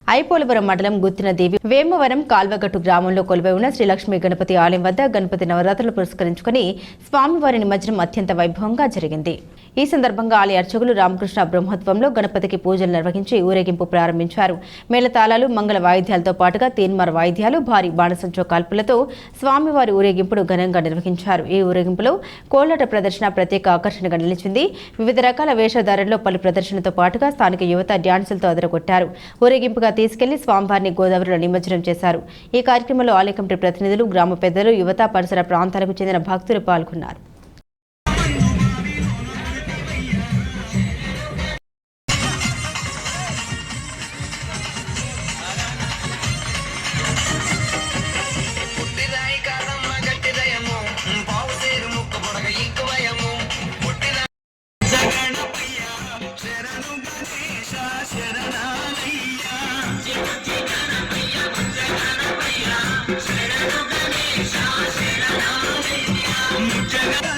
ఐపోలవరం మండలం గుత్తినదేవి వేమవరం కాల్వగట్టు గ్రామంలో కొలువై ఉన్న శ్రీలక్ష్మి గణపతి ఆలయం వద్ద గణపతి నవరాత్రులు పురస్కరించుకుని స్వామివారి నిమజ్జనం అత్యంత వైభవంగా జరిగింది. ఈ సందర్భంగా ఆలయ అర్చకులు రామకృష్ణ బ్రహ్మోత్సవంలో గణపతికి పూజలు నిర్వహించి ఊరేగింపు ప్రారంభించారు. మేళతాళాలు, మంగళ వాయిద్యాలతో పాటుగా తీన్మార్ వాయిద్యాలు, భారీ బాణసంచో కాల్పులతో స్వామివారి ఊరేగింపును ఘనంగా నిర్వహించారు. ఈ ఊరేగింపులో కోలాట ప్రదర్శన ప్రత్యేక ఆకర్షణగా నిలిచింది. వివిధ రకాల వేషధారణలో పలు ప్రదర్శనతో పాటుగా స్థానిక యువత డ్యాన్సులతో అదరగొట్టారు. ఊరేగింపుగా తీసుకెళ్లి స్వామివారిని గోదావరిలో నిమజ్జనం చేశారు. ఈ కార్యక్రమంలో ఆలయ కమిటీ ప్రతినిధులు, గ్రామ పెద్దలు, యువత, పరిసర ప్రాంతాలకు చెందిన భక్తులు పాల్గొన్నారు. శరణు Ganesha శరణాలయ్య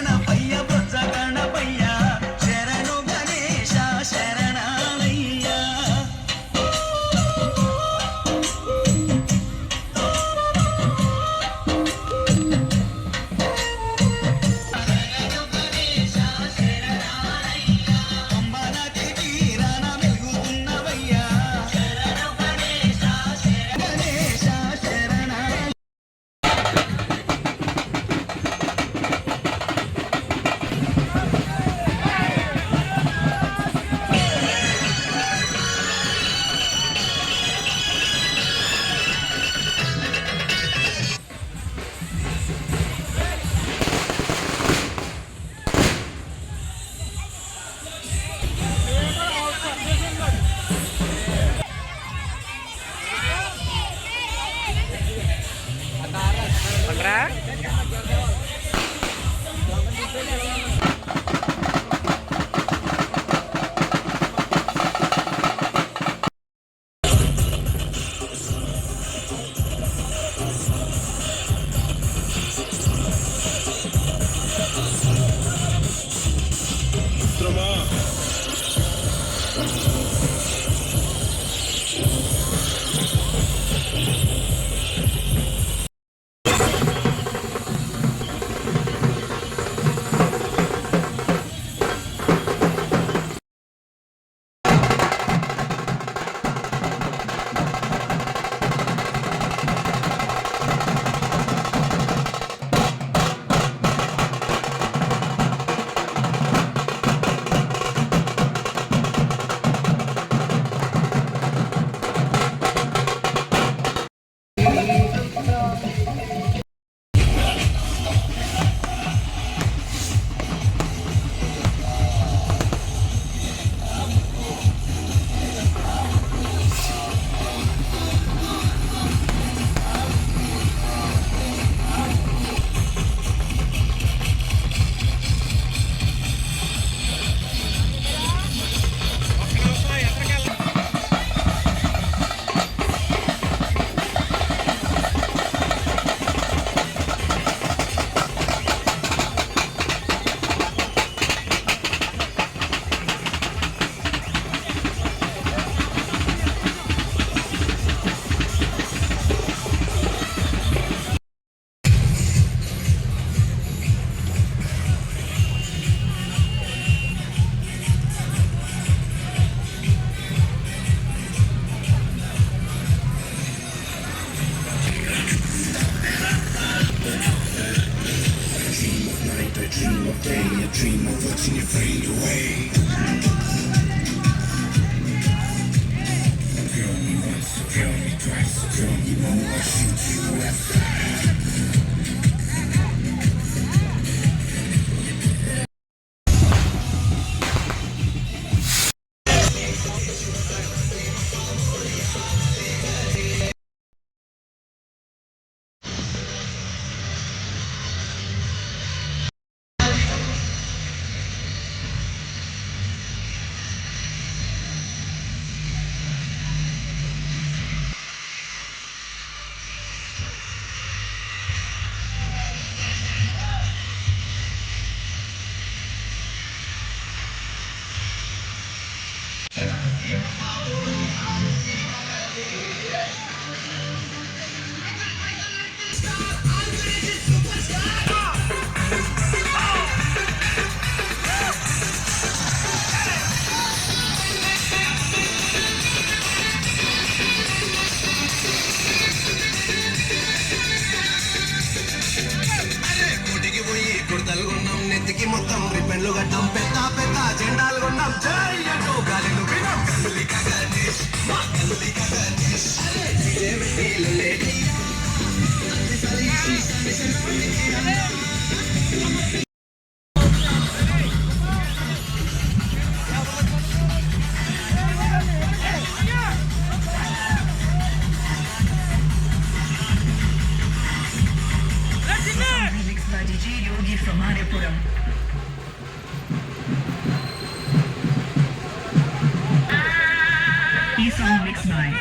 Song mixed by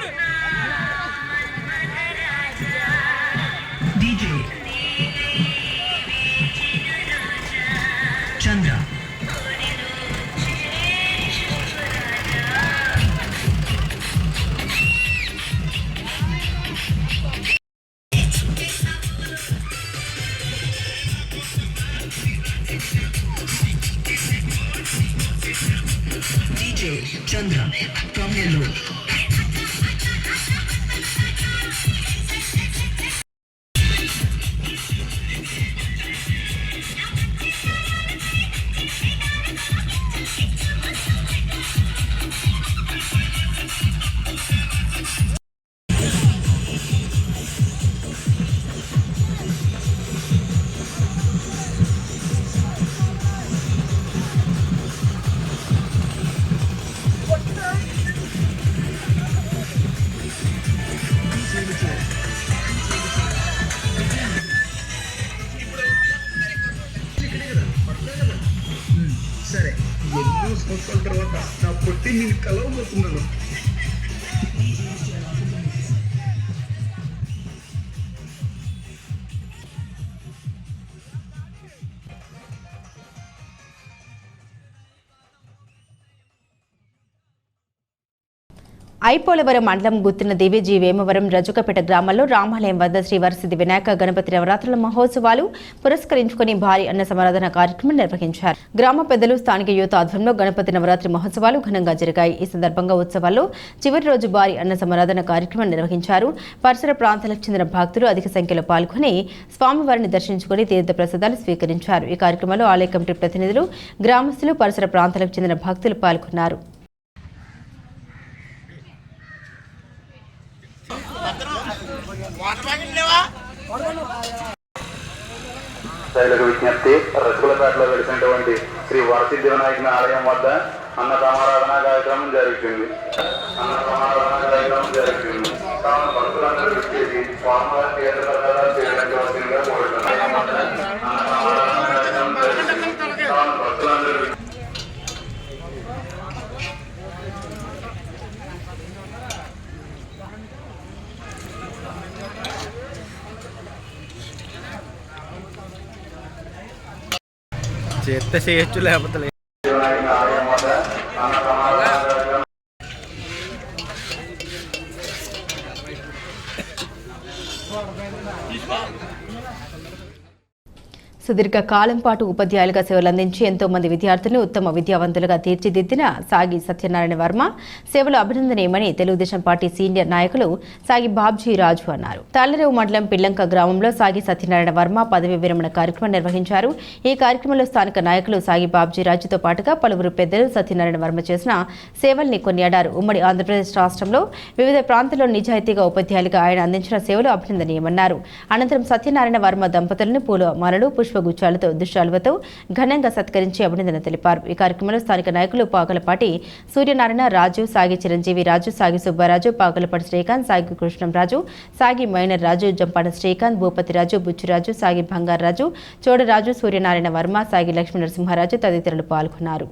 DJ Chandra. DJ Chandra from Hello. సంవత్సరాల తర్వాత నా పొట్టి నేను కలవబోతున్నాను. ఐపోలవరం మండలం గుత్తిన దేవిజీ వేమవరం రజుకపేట గ్రామాల్లో రామాలయం వద్ద శ్రీ వరసిద్ధి వినాయక గణపతి నవరాత్రుల మహోత్సవాలు పురస్కరించుకుని భారీ అన్న సమారాధన కార్యక్రమం నిర్వహించారు. గ్రామ పెద్దలు స్థానిక యువత ఆధ్వర్యంలో గణపతి నవరాత్రి మహోత్సవాలు ఘనంగా జరిగాయి. ఈ సందర్భంగా ఉత్సవాల్లో చివరి రోజు భారీ అన్న సమారాధన కార్యక్రమం నిర్వహించారు. పరిసర ప్రాంతాలకు చెందిన భక్తులు అధిక సంఖ్యలో పాల్గొని స్వామివారిని దర్శించుకుని తీర్థ ప్రసాదాలు స్వీకరించారు. ఈ కార్యక్రమంలో ఆలయ కమిటీ ప్రతినిధులు, గ్రామస్తులు, పరిసర ప్రాంతాలకు చెందిన భక్తులు పాల్గొన్నారు. ప్రజలకు విజ్ఞప్తి, రసగులపేటలో వెలిసినటువంటి శ్రీ వరసిద్ధి వినాయకుని ఆలయం వద్ద అన్న సమారాధన కార్యక్రమం జరుగుతుంది. కావున భక్తులందరూ విచ్చేసి స్వామివారి తీర్థ ప్రసాదాలు స్వీకరించవలసిందిగా కోరుతున్నాం. అన్న సమారాధన కార్యక్రమం జరుగుతుంది. కావున భక్తులందరూ చేస్తే చేయొచ్చు, లేకపోతే ఆలయం వద్ద అన్న సమారాధన కార్యక్రమం సుదీర్ఘ కాలం పాటు ఉపాధ్యాయులుగా సేవలందించి ఎంతో మంది విద్యార్థులను ఉత్తమ విద్యావంతులుగా తీర్చిదిద్దిన సాగి సత్యనారాయణ వర్మ సేవలు అభినందనీయమని తెలుగుదేశం పార్టీ సీనియర్ నాయకులు సాగి బాబ్జీ రాజు అన్నారు. తాళ్లరేవు మండలం పిల్లంక గ్రామంలో సాగి సత్యనారాయణ వర్మ పదవి విరమణ కార్యక్రమం నిర్వహించారు. ఈ కార్యక్రమంలో స్థానిక నాయకులు సాగి బాబ్జీ రాజుతో పాటుగా పలువురు పెద్దలు సత్యనారాయణ వర్మ చేసిన సేవల్ని కొనియాడారు. ఉమ్మడి ఆంధ్రప్రదేశ్ రాష్ట్రంలో వివిధ ప్రాంతాల్లో నిజాయితీగా ఉపాధ్యాయులుగా ఆయన అందించిన సేవలు అభినందనీయమన్నారు. అనంతరం సత్యనారాయణ వర్మ దంపతులను పూలమాలలు, పుష్పగుచ్చాలతో దుశ్శాలువతో ఘనంగా సత్కరించి అభినందన తెలిపారు. ఈ కార్యక్రమంలో స్థానిక నాయకులు పాగలపాటి సూర్యనారాయణ రాజు, సాగి చిరంజీవి రాజు, సాగి సుబ్బారాజు, పాగలపాటి శ్రీకాంత్, సాగి కృష్ణంరాజు, సాగి మైనర్ రాజు, జంపాడ శ్రీకాంత్, భూపతిరాజు, బుచ్చిరాజు, సాగి బంగారరాజు, చోడరాజు, సూర్యనారాయణ వర్మ, సాగి లక్ష్మీ నరసింహారాజు తదితరులు పాల్గొన్నారు.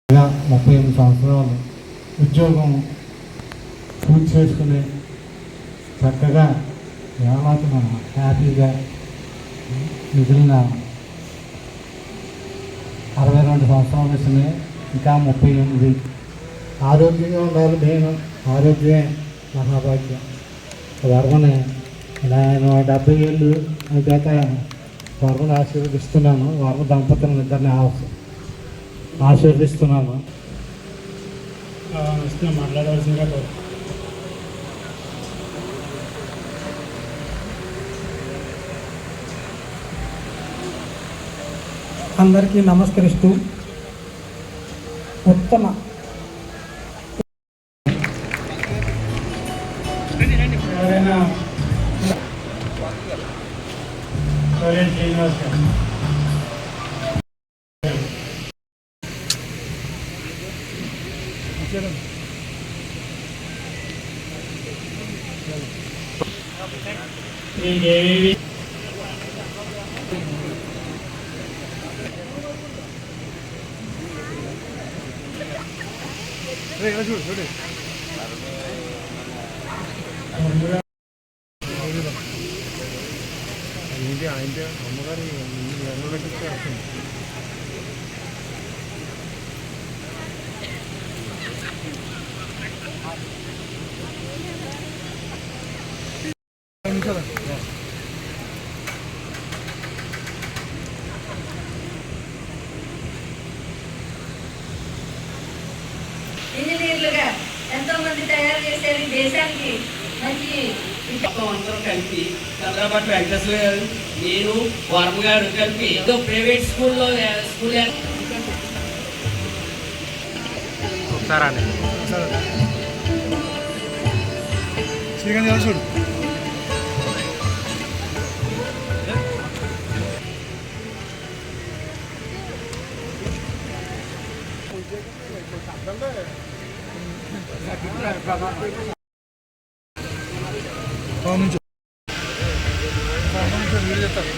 ఇలా 38 సంవత్సరాలు ఉద్యోగం పూర్తి చేసుకుని చక్కగా ఏమాత్ర హ్యాపీగా మిగిలిన 62 సంవత్సరాలు వచ్చినాయి. ఇంకా 38 ఆరోగ్యంగా ఉండాలి. నేను ఆరోగ్యమే మహాభాగ్యం. వర్మని నేను 70 ఏళ్ళు గత వర్మని ఆశీర్వదిస్తున్నాను. వర్మ దంపతులను ఇద్దరిని ఆశీర్వదిస్తున్నాను. మాట్లాడవలసిందిగా అందరికీ నమస్కరిస్తూ ఉత్తమ ఎవరైనా శ్రీనివాస్ గారు చూడు ఆయన అమ్మగారి పుదుచ్చేరి దేశానికి మంచి అందరూ కలిపి చంద్రబాబు వెంకటేశ్వర గారు, నేను వర్మ గారు కలిపి ఏదో ప్రైవేట్ స్కూల్లో స్కూల్ శ్రీకాంత్ చూడు నుంచి వీడియో చెప్తారు.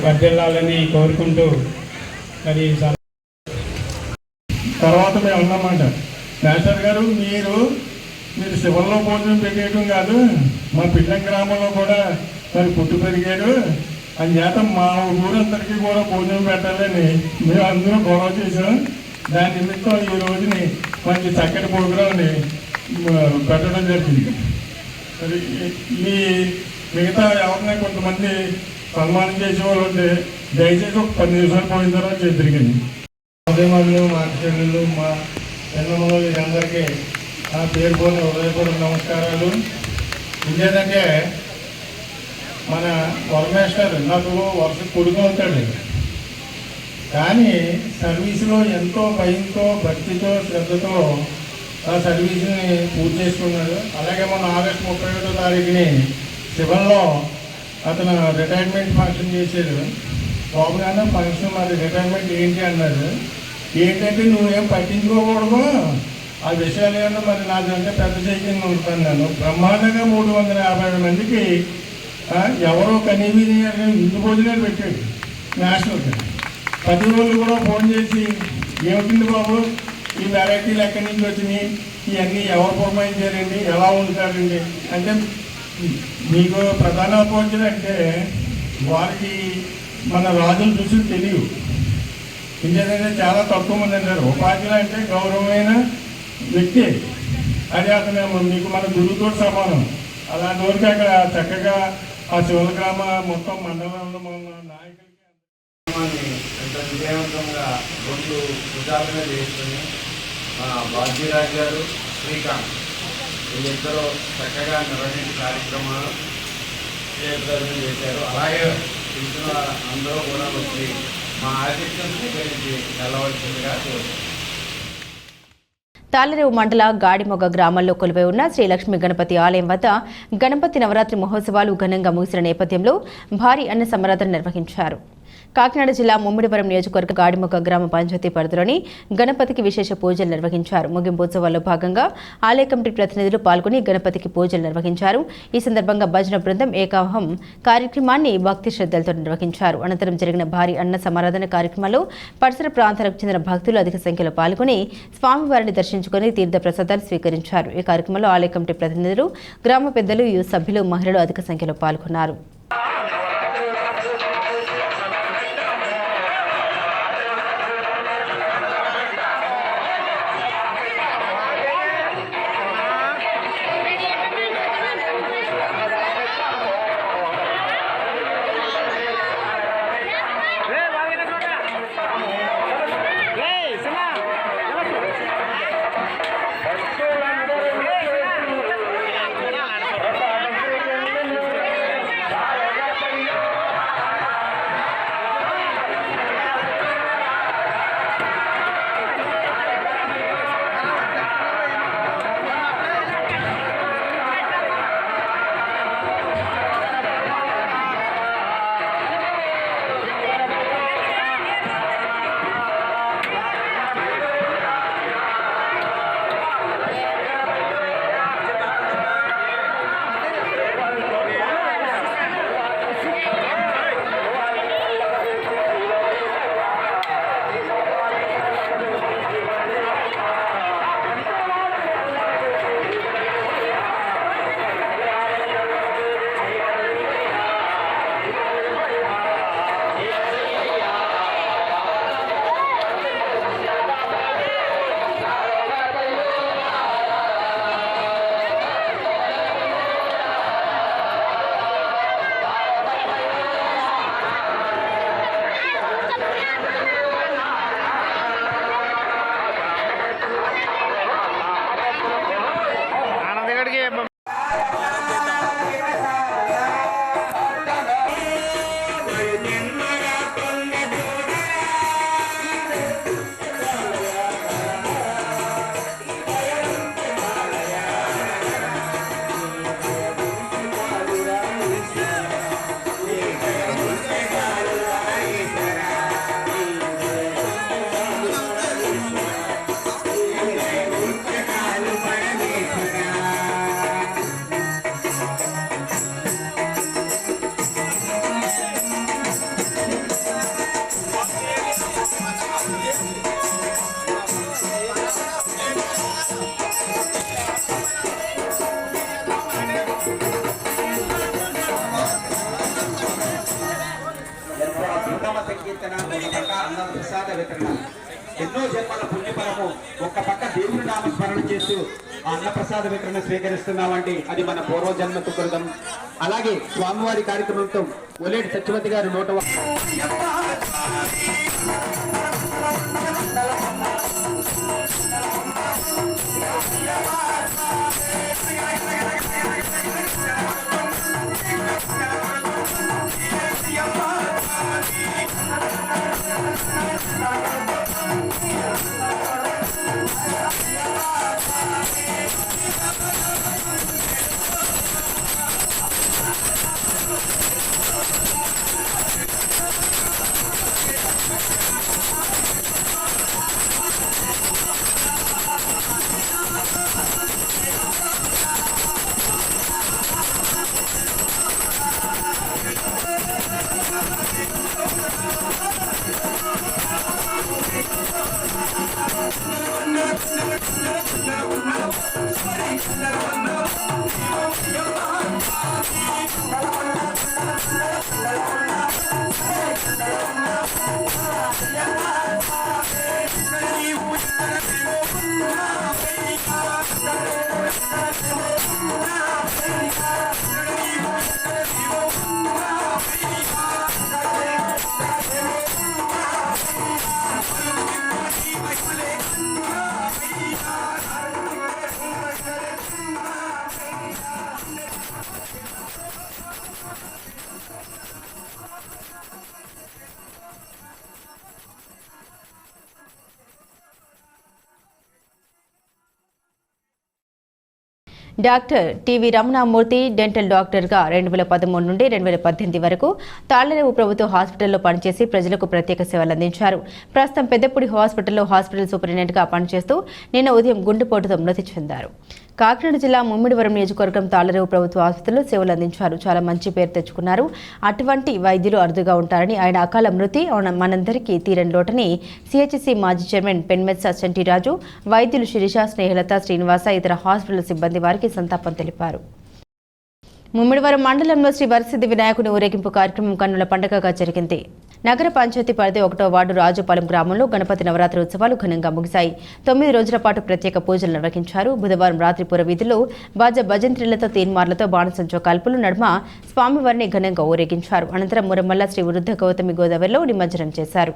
వర్ధిల్లాలని కోరుకుంటూ మరి తర్వాత మేము అన్నమాట, మాస్టర్ గారు మీరు శివంలో భోజనం పెట్టేయడం కాదు, మా పిల్లం గ్రామంలో కూడా మరి పుట్టు పెరిగాడు, అందుచేత మా ఊరందరికీ కూడా భోజనం పెట్టాలని మేము అందరూ గొడవ చేసాం. దాని నిమిత్తం ఈ రోజుని మంచి చక్కటి ప్రోగ్రాంని పెట్టడం జరిగింది. మరి మీ మిగతా ఎవరినైనా కొంతమంది సన్మానం చేసేవాళ్ళు ఉంటే దయచేసి ఒక 10 నిమిషాలు పోయిన తర్వాత జరిగింది. ఉదయమల్లు మా చెల్లెళ్ళు మా చిన్నమ్మలు వీరందరికీ నా పేరు పోయిన హృదయపూర్వక నమస్కారాలు. ఇంకేంటంటే మన వరమేస్టర్ నాకు వరుస కొడుకు అవుతాడు, కానీ సర్వీసులో ఎంతో భయంతో భక్తితో శ్రద్ధతో ఆ సర్వీస్ని పూర్తి చేసుకున్నాడు. అలాగే మన ఆగస్టు 31వ తారీఖుని శివంలో అతను రిటైర్మెంట్ ఫంక్షన్ చేశాడు. బాబుగానే ఫంక్షన్ మరి రిటైర్మెంట్ ఏంటి అన్నాడు. ఏంటంటే నువ్వేం పట్టించుకోకూడదు, ఆ విషయాలు ఏమన్నా మరి నాదంటే పెద్ద చేయకుండా ఉంటాను. నేను బ్రహ్మాండంగా 350 మందికి ఎవరో కనీవిని ఇంటి భోజనాలు పెట్టాడు నేషనల్గా. 10 రోజులు కూడా ఫోన్ చేసి ఏమిటండి బాబు ఈ వెరైటీలు ఎక్కడి నుంచి వచ్చినాయి, ఇవన్నీ ఎవరు పురమాయించారండి, ఎలా ఉంటారండి అంటే, మీకు ప్రధాన అపోజిట్ అంటే వారికి మన రాజులు చూసి తెలియదు. ఇంకేదంటే చాలా తక్కువ మంది అంటారు. ఉపాధ్యులు అంటే గౌరవమైన వ్యక్తి, అది అతను మీకు మన గురువుతో సమానం. అలాంటి వరకు అక్కడ చక్కగా ఆ శివల గ్రామ మొత్తం మండలంలో మన నాయకులకి ఎంత విజయవంతంగా 2 భుజాలుగా చేసుకుని మన బాజీరాజు గారు, శ్రీకాంత్ వీళ్ళిద్దరూ చక్కగా నిర్వహించే కార్యక్రమాలు జయప్రదం చేశారు. అలాగే తెలిసిన అందరూ కూడా వచ్చి మా ఆతిథ్యం స్వీకరించి వెళ్ళవలసిందిగా కోరుతున్నాం. తాళ్లరేవు మండల గాడిమొగ గ్రామంలో కొలువై ఉన్న శ్రీ లక్ష్మీ గణపతి ఆలయం వద్ద గణపతి నవరాత్రి మహోత్సవాలు ఘనంగా ముగిసిన నేపథ్యంలో భారీ అన్న సమరాధన నిర్వహించారు. కాకినాడ జిల్లా ముమ్మిడివరం నియోజకవర్గ గాడిమొగ గ్రామ పంచాయతీ పరిధిలోని గణపతికి విశేష పూజలు నిర్వహించారు. ముగింపోత్సవాల్లో భాగంగా ఆలయ కమిటీ ప్రతినిధులు పాల్గొని గణపతికి పూజలు నిర్వహించారు. ఈ సందర్భంగా భజన బృందం ఏకాహం కార్యక్రమాన్ని భక్తి శ్రద్ధలతో నిర్వహించారు. అనంతరం జరిగిన భారీ అన్న సమారాధన కార్యక్రమంలో పరిసర ప్రాంతాలకు చెందిన భక్తులు అధిక సంఖ్యలో పాల్గొని స్వామివారిని దర్శించుకుని తీర్థ ప్రసాదాలు స్వీకరించారు. ఈ కార్యక్రమంలో ఆలయ కమిటీ ప్రతినిధులు, గ్రామ పెద్దలు, యూత్ సభ్యులు, మహిళలు అధిక సంఖ్యలో పాల్గొన్నారు. సంకీర్తన, ఒక పక్క అన్న ప్రసాద వితరణ. ఎన్నో జన్మల పుణ్యఫలము ఒక్క పక్క దేవుని నామస్మరణ చేస్తూ ఆ అన్నప్రసాద వితరణ స్వీకరిస్తున్నామండి. అది మన పూర్వజన్మ సుకృతం. అలాగే స్వామివారి కార్యక్రమంతో ఒలేటి సత్యవతి గారు డాక్టర్ టీవీ రమణమూర్తి డెంటల్ డాక్టర్గా 2013 నుండి 2018 వరకు తాళ్లరేవు ప్రభుత్వ హాస్పిటల్లో పనిచేసి ప్రజలకు ప్రత్యేక సేవలు అందించారు. ప్రస్తుతం పెద్దపూడి హాస్పిటల్లో హాస్పిటల్ సూపరింటెండెంట్గా పనిచేస్తూ నిన్న ఉదయం గుండెపోటుతో మృతి చెందారు. కాకినాడ జిల్లా ముమ్మిడివరం నియోజకవర్గం తాళ్లరేవు ప్రభుత్వ ఆసుపత్రిలో సేవలు అందించారు. చాలా మంచి పేరు తెచ్చుకున్నారు. అటువంటి వైద్యులు అరుదుగా ఉంటారని, ఆయన అకాల మృతి మనందరికీ తీరని లోటని సిహెచ్సి మాజీ చైర్మన్ పెన్మెత్స చంటిరాజు, వైద్యులు శిరీష, స్నేహలత, శ్రీనివాస, ఇతర హాస్పిటల్ సిబ్బంది వారికి సంతాపం తెలిపారు. ముమ్మిడివరం మండలంలో శ్రీ వరసిద్ధి వినాయకుని ఊరేగింపు కార్యక్రమం కన్నుల పండుగగా జరిగింది. నగర పంచాయతీ పరిధి 1వ వార్డు రాజుపాలెం గ్రామంలో గణపతి నవరాత్రి ఉత్సవాలు ఘనంగా ముగిశాయి. 9 రోజుల పాటు ప్రత్యేక పూజలు నిర్వహించారు. బుధవారం రాత్రి పుర వీధుల్లో బాజ భజంత్రిలతో తీన్మార్లతో బాణసంచో కాల్పుల నడుమ స్వామివారిని ఘనంగా ఊరేగించారు. అనంతరం మురమల్ల శ్రీ వృద్ధ గౌతమి గోదావరిలో నిమజ్జనం చేశారు.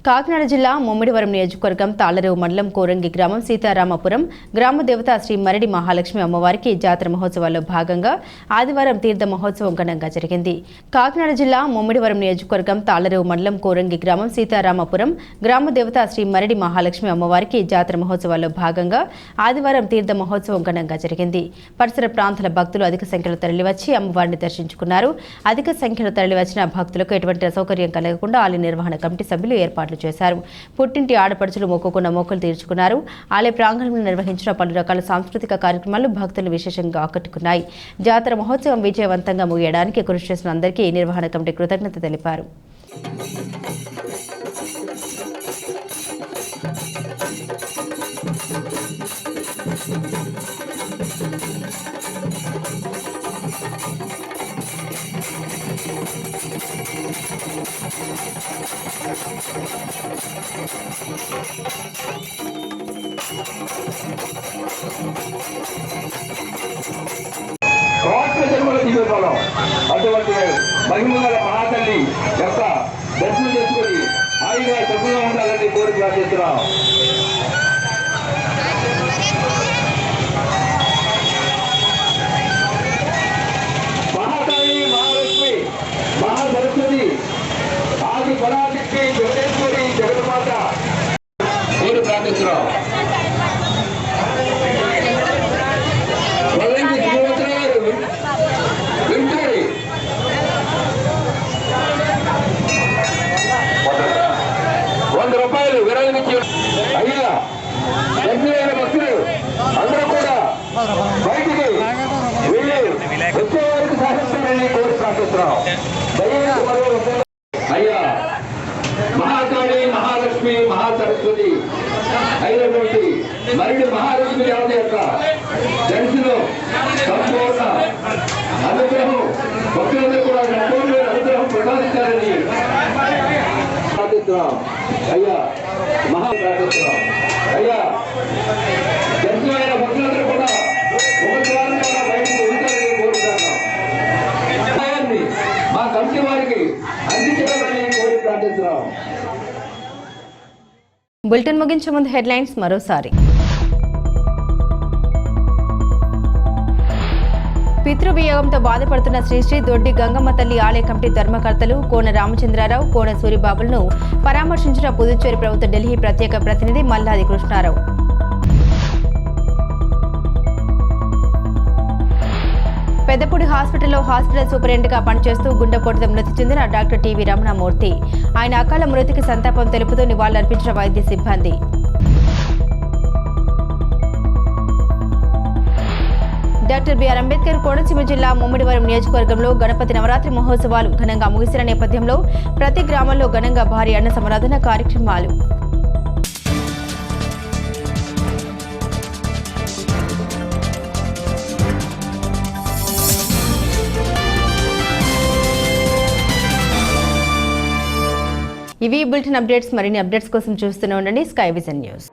కాకినాడ జిల్లా ముమ్మిడివరం నియోజకవర్గం తాళ్లరేవు మండలం కోరంగి గ్రామం సీతారామపురం గ్రామ దేవత శ్రీ మరడి మహాలక్ష్మి అమ్మవారికి జాతర మహోత్సవాల్లో భాగంగా ఆదివారం తీర్థ మహోత్సవం ఘనంగా జరిగింది. కాకినాడ జిల్లా ముమ్మిడివరం నియోజకవర్గం తాళ్లరేవు మండలం కోరంగి గ్రామం సీతారామపురం గ్రామ దేవత శ్రీ మరడి మహాలక్ష్మి అమ్మవారికి జాతర మహోత్సవాల్లో భాగంగా ఆదివారం తీర్థ మహోత్సవం ఘనంగా జరిగింది. పరిసర ప్రాంతాల భక్తులు అధిక సంఖ్యలో తరలివచ్చి అమ్మవారిని దర్శించుకున్నారు. అధిక సంఖ్యలో తరలివచ్చిన భక్తులకు ఎటువంటి అసౌకర్యం కలగకుండా ఆలయ నిర్వహణ కమిటీ సభ్యులు ఏర్పాట్లు ఏర్పాట్లు చేశారు. పుట్టింటి ఆడపడుచులు మొక్కుకున్న మొక్కులు తీర్చుకున్నారు. ఆలయ ప్రాంగణంలో నిర్వహించిన పలు రకాల సాంస్కృతిక కార్యక్రమాలు భక్తులు విశేషంగా ఆకట్టుకున్నాయి. జాతర మహోత్సవం విజయవంతంగా ముగియడానికి కృషి చేసిన అందరికీ నిర్వహణ కమిటీ కృతజ్ఞత తెలిపారు. అటువంటి మహిమగల మహాతల్లి యొక్క దర్శనం చేసుకుని హాయిగా చక్కగా ఉండాలని కోరి ప్రార్థిస్తున్నాం. మహాకాళి, మహాలక్ష్మి, మహాసరస్వతి, ఆది పరాశక్తి, జగదేశ్వరి, జగన్మాత కోరి ప్రార్థిస్తున్నాం. రూపాయలు విరాళమిచ్చి అయ్యా దర్శనమైన భక్తులు అందరూ కూడా బయటికి వెళ్ళి వచ్చే వారికి సహాయపడాలని కోరి ప్రార్థిస్తున్నాం. అయ్యా మహాకాళి, మహాలక్ష్మి, మహాసరస్వతి అయినటువంటి మరిన్ని మహాలక్ష్మి దేవత యొక్క దర్శనం సంపూర్ణ అనుగ్రహం భక్తులందరూ కూడా సంపూర్ణ అనుగ్రహం ప్రసాదించాలని ప్రార్థిస్తున్నాం. అయ్యా ప్రార్థిస్తున్నాం. అయ్యా దర్శనమైన భక్తులందరూ కూడా ఒక ద్వారం ద్వారా బయటకు వెళ్తారని కోరుతున్నాం. సహాయాన్ని మా కమిటీ వారికి అందించాలని కోరి ప్రార్థిస్తున్నాం. బులెటిన్ ముగించే ముందు హెడ్లైన్స్ మరోసారి. పితృవియోగంతో బాధపడుతున్న శ్రీ దొడ్డి గంగమ్మ తల్లి ఆలయ కమిటీ ధర్మకర్తలు కోన రామచంద్రారావు, కోన సూరిబాబులను పరామర్శించిన పుదుచ్చేరి ప్రభుత్వ ఢిల్లీ ప్రత్యేక ప్రతినిధి మల్లాది కృష్ణారావు. పెద్దపూడి హాస్పిటల్లో హాస్పిటల్ సూపరింటెండెంట్గా పనిచేస్తూ గుండెపోటుతో మృతి చెందిన డాక్టర్ టీవీ రమణమూర్తి. ఆయన అకాల మృతికి సంతాపం తెలుపుతూ నివాళులర్పించిన వైద్య సిబ్బంది. డాక్టర్ బిఆర్ అంబేద్కర్ కోనసీమ జిల్లా ముమ్మిడివరం నియోజకవర్గంలో గణపతి నవరాత్రి మహోత్సవాలు ఘనంగా ముగిసిన నేపథ్యంలో ప్రతి గ్రామంలో ఘనంగా భారీ అన్న సంరాధన కార్యక్రమాలు. ఇవి బులెటిన్ అప్డేట్స్. మరిన్ని అప్డేట్స్ కోసం చూస్తూనే ఉండండి స్కై విజన్ న్యూస్.